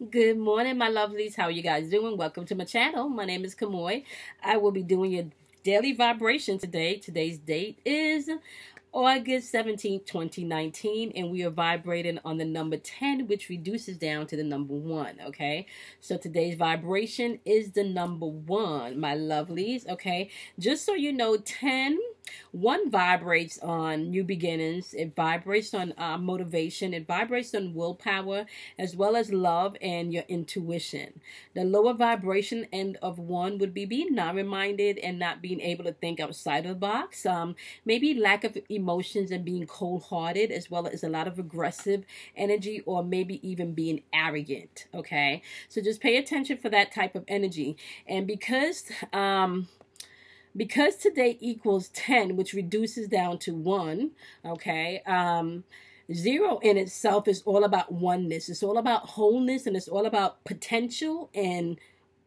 Good morning, my lovelies. How are you guys doing? Welcome to my channel. My name is Kamoy. I will be doing your daily vibration today. Today's date is August 17th, 2019, and we are vibrating on the number 10, which reduces down to the number 1, okay? So today's vibration is the number 1, my lovelies, okay? Just so you know, 1 vibrates on new beginnings. It vibrates on motivation. It vibrates on willpower, as well as love and your intuition. The lower vibration end of 1 would be being non-reminded and not being able to think outside of the box. Maybe lack of emotions and being cold-hearted, as well as a lot of aggressive energy, or maybe even being arrogant, okay? So just pay attention for that type of energy. And because today equals 10, which reduces down to 1, okay, 0 in itself is all about oneness. It's all about wholeness, and it's all about potential and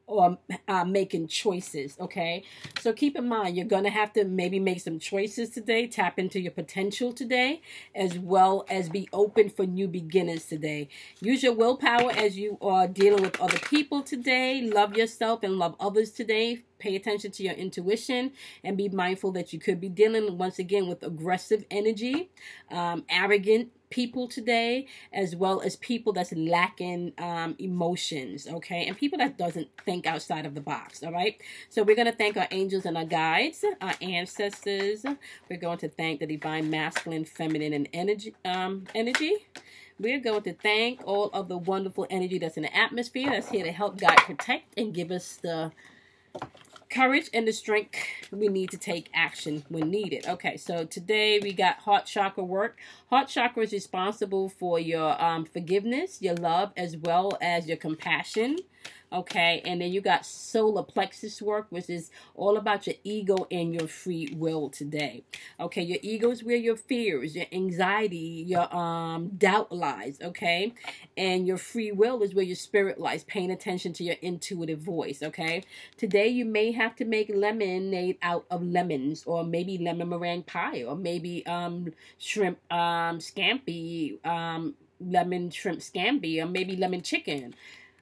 or making choices, okay? So keep in mind, you're going to have to maybe make some choices today, tap into your potential today, as well as be open for new beginnings today. Use your willpower as you are dealing with other people today. Love yourself and love others today. Pay attention to your intuition and be mindful that you could be dealing, once again, with aggressive energy, arrogant people today, as well as people that's lacking emotions, okay, and people that doesn't think outside of the box. All right, so we're going to thank our angels and our guides, our ancestors. We're going to thank the divine masculine, feminine, and energy. We're going to thank all of the wonderful energy that's in the atmosphere, that's here to help guide, protect, and give us the courage and the strength we need to take action when needed. Okay, so today we got heart chakra work. Heart chakra is responsible for your forgiveness, your love, as well as your compassion. Okay, and then you got solar plexus work, which is all about your ego and your free will today. Okay, your ego is where your fears, your anxiety, your doubt lies, okay? And your free will is where your spirit lies, paying attention to your intuitive voice, okay? Today you may have to make lemonade out of lemons, or maybe lemon meringue pie, or maybe shrimp scampi, lemon shrimp scampi, or maybe lemon chicken.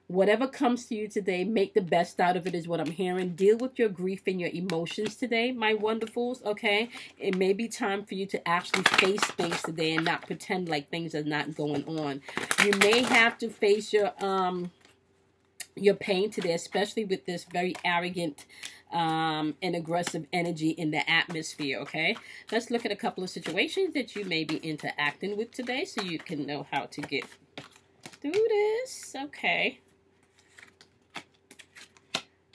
Whatever comes to you today, make the best out of it is what I'm hearing. Deal with your grief and your emotions today, my wonderfuls, okay? It may be time for you to actually face things today and not pretend like things are not going on. You may have to face your pain today, especially with this very arrogant and aggressive energy in the atmosphere, okay? Let's look at a couple of situations that you may be interacting with today so you can know how to get through this, okay?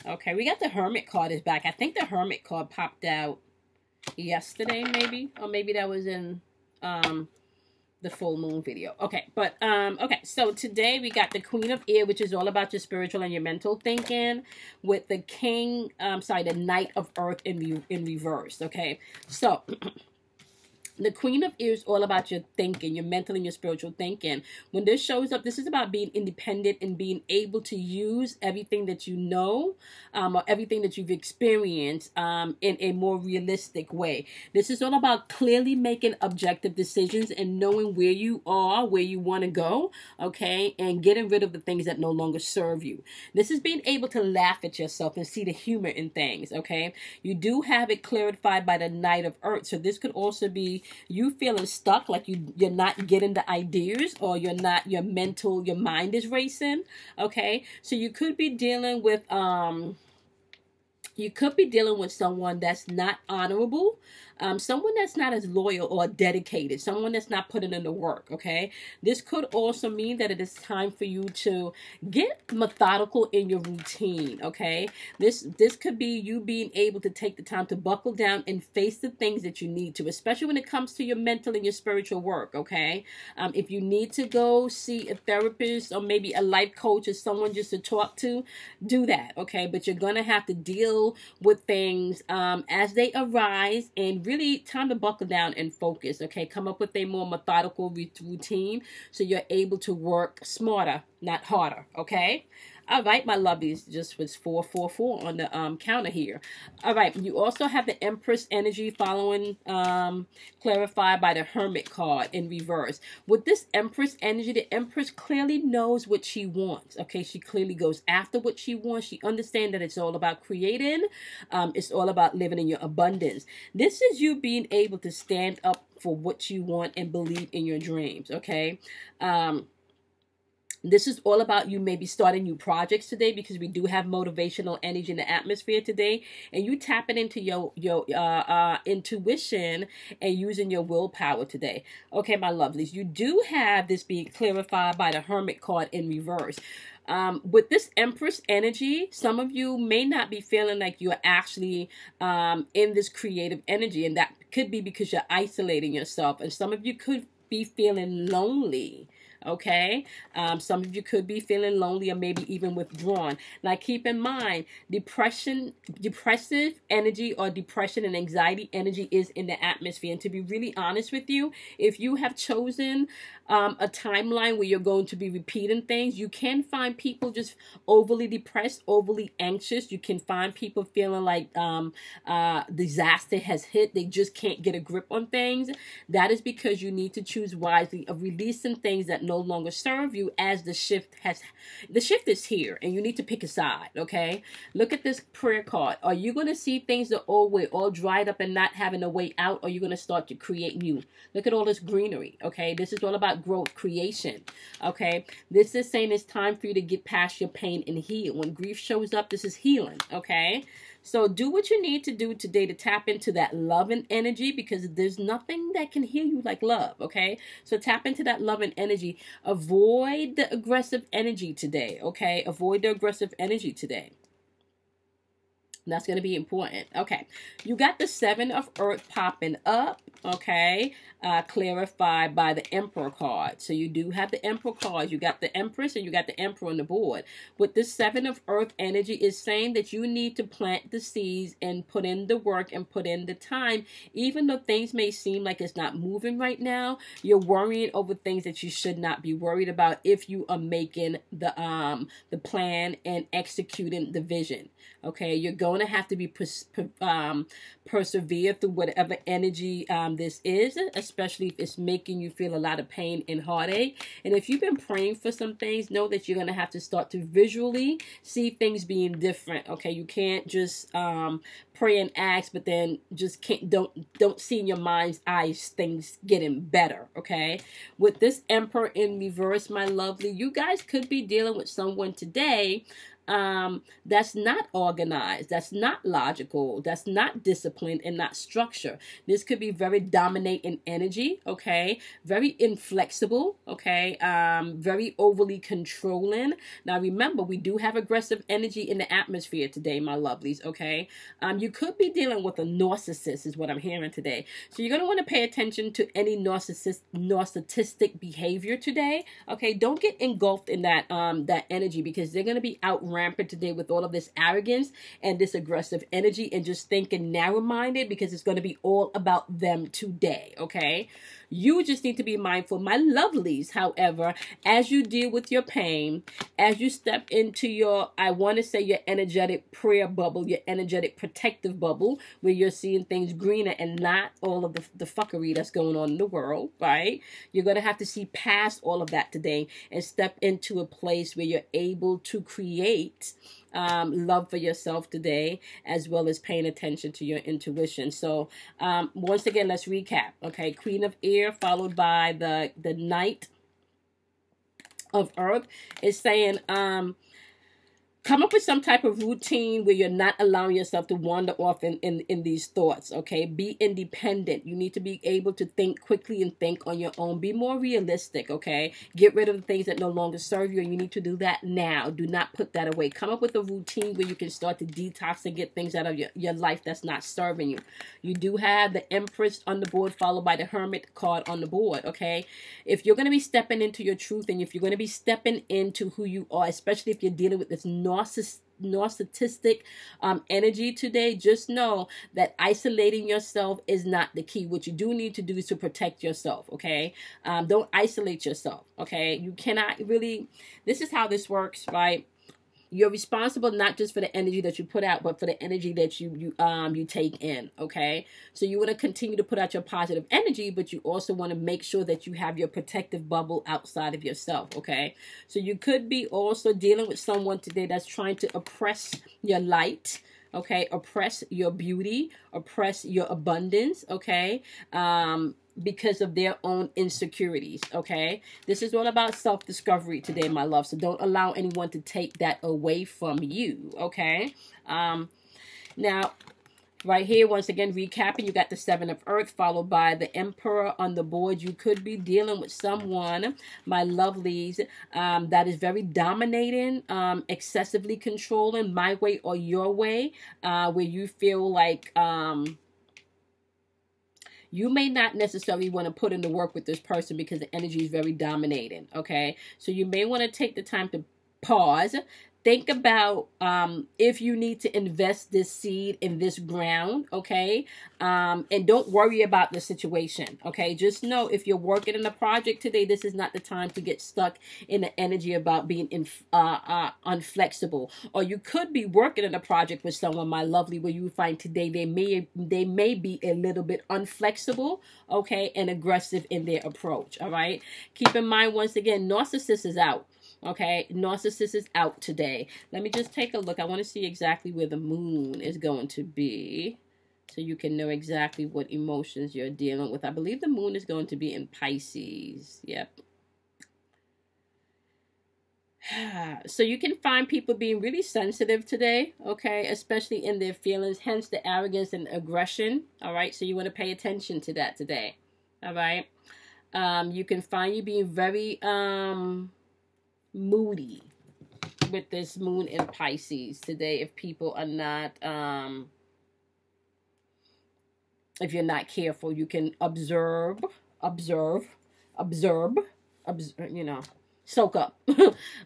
Okay, we got the Hermit card is back. I think the Hermit card popped out yesterday, maybe. Or maybe that was in the full moon video. Okay, but, okay, so today we got the Queen of Air, which is all about your spiritual and your mental thinking, with the the Knight of Earth in reverse, okay? So the Queen of Air is all about your thinking, your mental and your spiritual thinking. When this shows up, this is about being independent and being able to use everything that you know, or everything that you've experienced in a more realistic way. This is all about clearly making objective decisions and knowing where you are, where you want to go, okay, and getting rid of the things that no longer serve you. This is being able to laugh at yourself and see the humor in things, okay? You do have it clarified by the Knight of Earth, so this could also be you feeling stuck, like you're not getting the ideas, or your mind is racing, okay? So you could be dealing with someone that's not honorable, someone that's not as loyal or dedicated, someone that's not putting in the work, okay? This could also mean that it is time for you to get methodical in your routine, okay? This could be you being able to take the time to buckle down and face the things that you need to, especially when it comes to your mental and your spiritual work, okay? If you need to go see a therapist or maybe a life coach or someone just to talk to, do that, okay? But you're going to have to deal with things as they arise, and really time to buckle down and focus, okay? Come up with a more methodical routine so you're able to work smarter not harder. Okay. All right, my lovelies, just was 444 on the counter here. All right, you also have the Empress energy following, clarified by the Hermit card in reverse. With this Empress energy, the Empress clearly knows what she wants. Okay, she clearly goes after what she wants. She understands that it's all about creating. It's all about living in your abundance. This is you being able to stand up for what you want and believe in your dreams. Okay. This is all about you maybe starting new projects today, because we do have motivational energy in the atmosphere today, and you tapping into your intuition and using your willpower today. Okay, my lovelies, you do have this being clarified by the Hermit card in reverse. With this Empress energy, some of you may not be feeling like you're actually in this creative energy, and that could be because you're isolating yourself, and some of you could be feeling lonely. Okay, some of you could be feeling lonely or maybe even withdrawn. Now, keep in mind, depressive energy or depression and anxiety energy is in the atmosphere. And to be really honest with you, if you have chosen a timeline where you're going to be repeating things, you can find people just overly depressed, overly anxious. You can find people feeling like disaster has hit. They just can't get a grip on things. That is because you need to choose wisely of releasing things that no longer serve you, as the shift is here, and you need to pick a side. Okay, look at this prayer card. Are you going to see things the old way, all dried up and not having a way out, or are you going to start to create new? Look at all this greenery. Okay, this is all about growth, creation. Okay, this is saying it's time for you to get past your pain and heal. When grief shows up, this is healing. Okay, so do what you need to do today to tap into that loving energy, because there's nothing that can heal you like love. Okay, so tap into that loving energy. Avoid the aggressive energy today. Okay, avoid the aggressive energy today. That's going to be important. Okay, you got the Seven of Earth popping up. Okay, clarified by the Emperor card. So you do have the Emperor card. You got the Empress and you got the Emperor on the board. With the Seven of Earth energy, is saying that you need to plant the seeds and put in the work and put in the time. Even though things may seem like it's not moving right now, you're worrying over things that you should not be worried about if you are making the plan and executing the vision. Okay, you're going to have to be persevere through whatever energy this is, especially if it's making you feel a lot of pain and heartache. And if you've been praying for some things, know that you're going to have to start to visually see things being different. Okay, you can't just pray and ask, but then just don't see in your mind's eyes things getting better. Okay, with this Emperor in reverse, my lovely, you guys could be dealing with someone today that's not organized, that's not logical, that's not disciplined and not structure. This could be very dominating energy, okay, very inflexible, okay, very overly controlling. Now remember, we do have aggressive energy in the atmosphere today, my lovelies, okay. You could be dealing with a narcissist is what I'm hearing today. So you're going to want to pay attention to any narcissistic behavior today, okay. Don't get engulfed in that energy, because they're going to be out rampant today with all of this arrogance and this aggressive energy, and just thinking narrow-minded, because it's going to be all about them today, okay? You just need to be mindful, my lovelies, however, as you deal with your pain, as you step into your, I want to say, your energetic prayer bubble, your energetic protective bubble, where you're seeing things greener and not all of the fuckery that's going on in the world, right? You're going to have to see past all of that today and step into a place where you're able to create love for yourself today, as well as paying attention to your intuition. So once again, let's recap. Okay, Queen of Air followed by the Knight of Earth is saying come up with some type of routine where you're not allowing yourself to wander off in these thoughts, okay? Be independent. You need to be able to think quickly and think on your own. Be more realistic, okay? Get rid of the things that no longer serve you, and you need to do that now. Do not put that away. Come up with a routine where you can start to detox and get things out of your life that's not serving you. You do have the Empress on the board, followed by the Hermit card on the board, okay? If you're going to be stepping into your truth, and if you're going to be stepping into who you are, especially if you're dealing with this narcissistic energy today, just know that isolating yourself is not the key. What you do need to do is to protect yourself, okay? Don't isolate yourself, okay? You cannot really, this is how this works, right? You're responsible not just for the energy that you put out, but for the energy that you take in, okay? So you want to continue to put out your positive energy, but you also want to make sure that you have your protective bubble outside of yourself, okay? So you could be also dealing with someone today that's trying to oppress your light, okay? Oppress your beauty, oppress your abundance, okay? Because of their own insecurities, okay? This is all about self-discovery today, my love. So don't allow anyone to take that away from you, okay? Now, right here, once again, recapping, you got the Seven of Earth followed by the Emperor on the board. You could be dealing with someone, my lovelies, that is very dominating, excessively controlling, my way or your way, where you feel like... you may not necessarily want to put in the work with this person because the energy is very dominating, okay? So you may want to take the time to pause. Think about if you need to invest this seed in this ground, okay? And don't worry about the situation, okay? Just know if you're working in a project today, this is not the time to get stuck in the energy about being unflexible. Or you could be working in a project with someone, my lovely, where you find today they may be a little bit unflexible, okay, and aggressive in their approach, all right? Keep in mind, once again, narcissist is out. Okay, narcissist is out today. Let me just take a look. I want to see exactly where the moon is going to be, so you can know exactly what emotions you're dealing with. I believe the moon is going to be in Pisces. Yep. So you can find people being really sensitive today, okay, especially in their feelings, hence the arrogance and aggression, all right? So you want to pay attention to that today, all right? You can find you being very... moody with this moon in Pisces today if people are not if you're not careful. You can observe, you know, soak up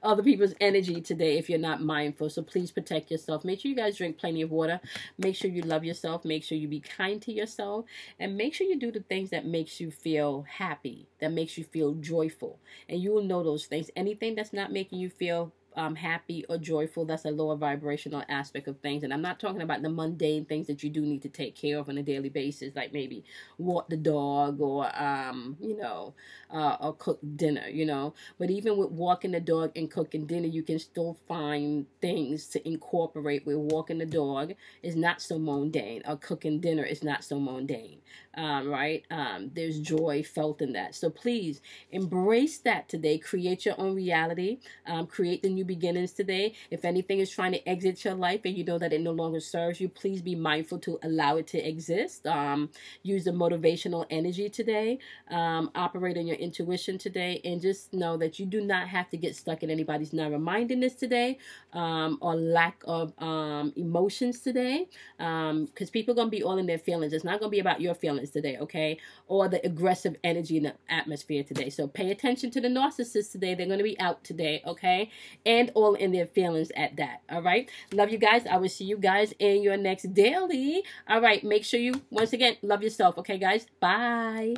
other people's energy today if you're not mindful. So please protect yourself. Make sure you guys drink plenty of water. Make sure you love yourself. Make sure you be kind to yourself. And make sure you do the things that makes you feel happy, that makes you feel joyful. And you will know those things. Anything that's not making you feel happy or joyful, that's a lower vibrational aspect of things. And I'm not talking about the mundane things that you do need to take care of on a daily basis, like maybe walk the dog or you know, or cook dinner, you know. But even with walking the dog and cooking dinner, you can still find things to incorporate where walking the dog is not so mundane, or cooking dinner is not so mundane, right? There's joy felt in that. So please embrace that today. Create your own reality. Create the new beginnings today. If anything is trying to exit your life and you know that it no longer serves you, please be mindful to allow it to exist. Use the motivational energy today. Operate on your intuition today, and just know that you do not have to get stuck in anybody's narrow-mindedness today, or lack of emotions today, because people are going to be all in their feelings. It's not going to be about your feelings today, okay? Or the aggressive energy in the atmosphere today. So pay attention to the narcissists today. They're going to be out today, okay? And all in their feelings at that, all right? Love you guys. I will see you guys in your next daily. All right, make sure you, once again, love yourself, okay, guys? Bye.